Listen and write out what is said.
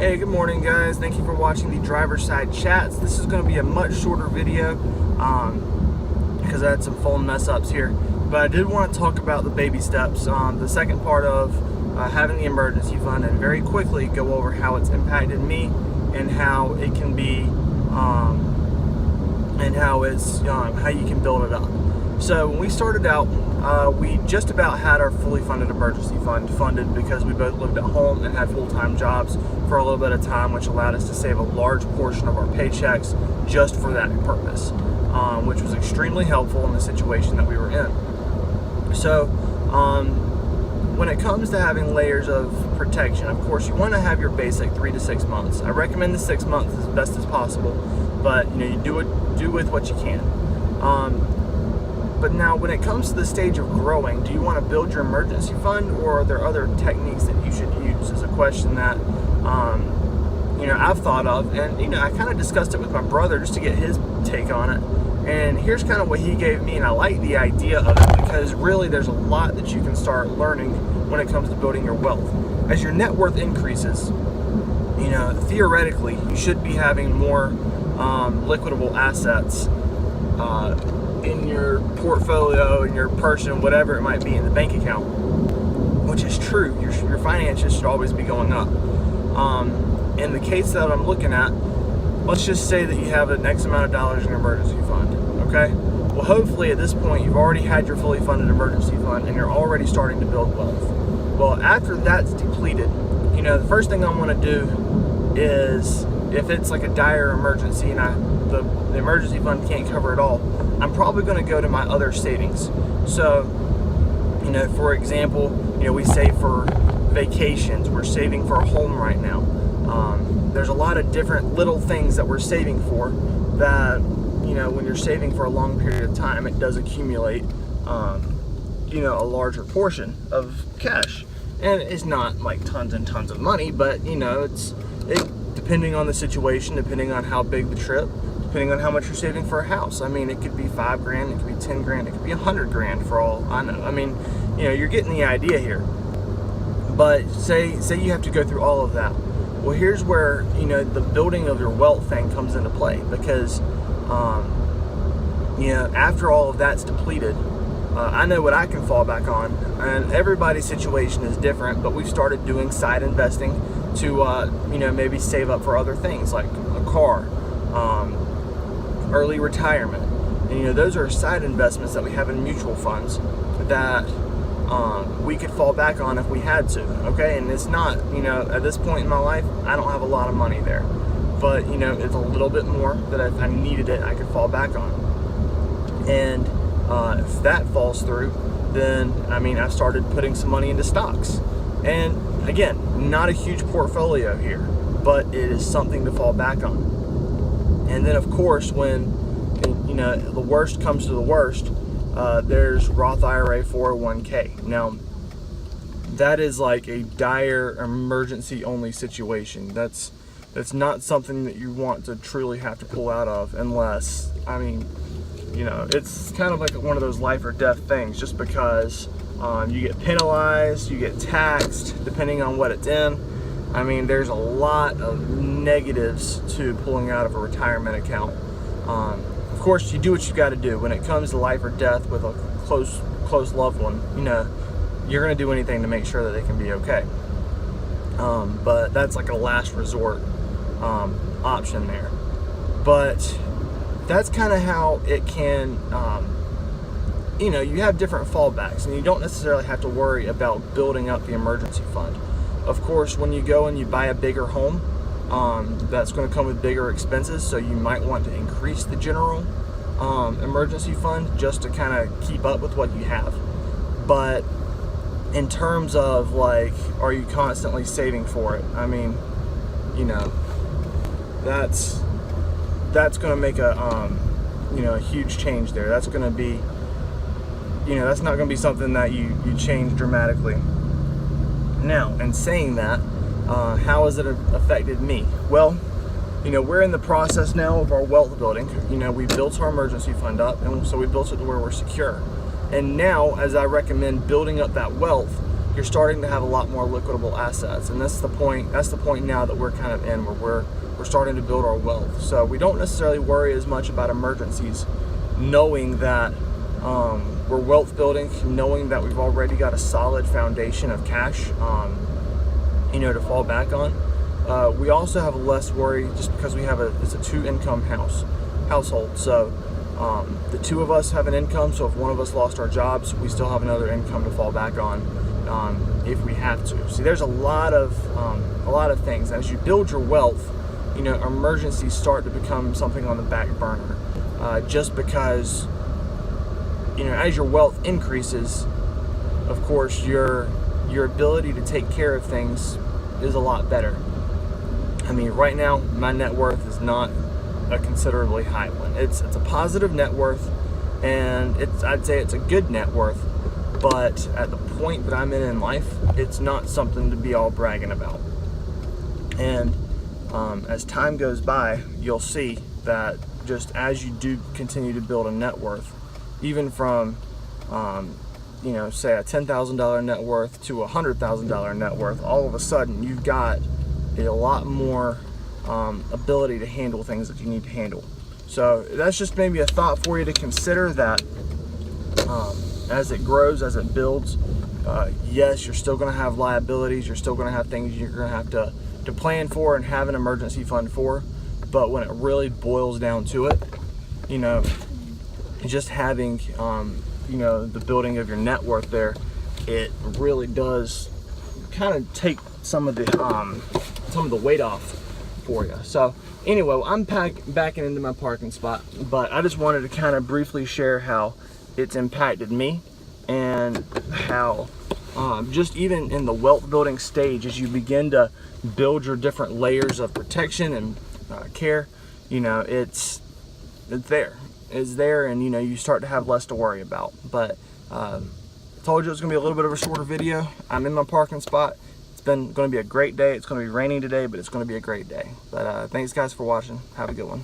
Hey, good morning guys. Thank you for watching the driver's side chats. This is going to be a much shorter video because I had some phone mess ups here. But I did want to talk about the baby steps, the second part of having the emergency fund, and very quickly go over how it's impacted me and how it can be and how you can build it up. So when we started out, we just about had our fully funded emergency fund funded because we both lived at home and had full-time jobs for a little bit of time, which allowed us to save a large portion of our paychecks just for that purpose, which was extremely helpful in the situation that we were in. So when it comes to having layers of protection, of course you want to have your basic 3 to 6 months. I recommend the 6 months as best as possible, but you do with what you can. But now when it comes to the stage of growing, do you want to build your emergency fund, or are there other techniques that you should use? Is a question that I've thought of, and I kind of discussed it with my brother just to get his take on it. And here's kind of what he gave me, and I like the idea of it because really there's a lot that you can start learning when it comes to building your wealth. As your net worth increases, theoretically you should be having more liquidable assets in your portfolio, in your person, whatever it might be, in the bank account, which is true. Your finances should always be going up. In the case that I'm looking at, let's just say that you have an X amount of dollars in your emergency fund, okay? Well, hopefully at this point you've already had your fully funded emergency fund and you're already starting to build wealth. Well, after that's depleted, the first thing I want to do is, if it's like a dire emergency and the emergency fund can't cover it all, I'm probably going to go to my other savings. So, for example, we save for vacations. We're saving for a home right now. There's a lot of different little things that we're saving for that, when you're saving for a long period of time, it does accumulate, a larger portion of cash. And it's not like tons and tons of money, but, depending on the situation, depending on how big the trip, depending on how much you're saving for a house. I mean, it could be $5 grand, it could be 10 grand, it could be 100 grand for all I know. I mean, you're getting the idea here. But say you have to go through all of that. Well, here's where, the building of your wealth thing comes into play, because, after all of that's depleted, I know what I can fall back on, and everybody's situation is different, but we've started doing side investing to, maybe save up for other things like a car, early retirement. And those are side investments that we have in mutual funds that we could fall back on if we had to, okay? And it's not, at this point in my life, I don't have a lot of money there, but it's a little bit more that if I needed it, I could fall back on. And if that falls through, then I've started putting some money into stocks. And again, not a huge portfolio here, but it is something to fall back on. And then of course, when the worst comes to the worst, there's Roth IRA 401k. Now, that is like a dire emergency only situation. That's not something that you want to truly have to pull out of unless, it's kind of like one of those life or death things, just because you get penalized, you get taxed, depending on what it's in. There's a lot of negatives to pulling out of a retirement account. Of course, you do what you got to do. When it comes to life or death with a close loved one, you're going to do anything to make sure that they can be okay. But that's like a last resort option there. But that's kind of how it can, you have different fallbacks, and you don't necessarily have to worry about building up the emergency fund. Of course, when you go and you buy a bigger home, that's going to come with bigger expenses, so you might want to increase the general emergency fund just to kind of keep up with what you have. But in terms of like, are you constantly saving for it? That's going to make a huge change there. That's going to be, that's not going to be something that you change dramatically. Now, in saying that, how has it affected me? Well, we're in the process now of our wealth building. We built our emergency fund up, and so we built it to where we're secure. And now, as I recommend building up that wealth, you're starting to have a lot more liquidable assets. And that's the point now that we're kind of in, where we're starting to build our wealth. So we don't necessarily worry as much about emergencies, knowing that we're wealth building, knowing that we've already got a solid foundation of cash, to fall back on. We also have less worry just because it's a 2-income household. So the two of us have an income. So if one of us lost our jobs, we still have another income to fall back on if we have to. See, there's a lot of things as you build your wealth. Emergencies start to become something on the back burner, just because as your wealth increases, of course your ability to take care of things is a lot better. I mean, right now my net worth is not a considerably high one. It's a positive net worth, and I'd say it's a good net worth, but at the point that I'm in life, it's not something to be all bragging about. And as time goes by, you'll see that just as you do continue to build a net worth, even from say a $10,000 net worth to a $100,000 net worth, all of a sudden you've got a lot more ability to handle things that you need to handle. So that's just maybe a thought for you to consider, that as it grows, as it builds, yes, you're still going to have liabilities, you're still going to have things you're going to have to plan for and have an emergency fund for. But when it really boils down to it, just having the building of your net worth there, it really does kind of take some of the weight off for you. So anyway, I'm backing into my parking spot, but I just wanted to kind of briefly share how it's impacted me, and how just even in the wealth building stage, as you begin to build your different layers of protection and care, it's there, and you start to have less to worry about. But I told you it was going to be a little bit of a shorter video. I'm in my parking spot. It's going to be a great day. It's going to be raining today, but it's going to be a great day. But thanks guys for watching. Have a good one.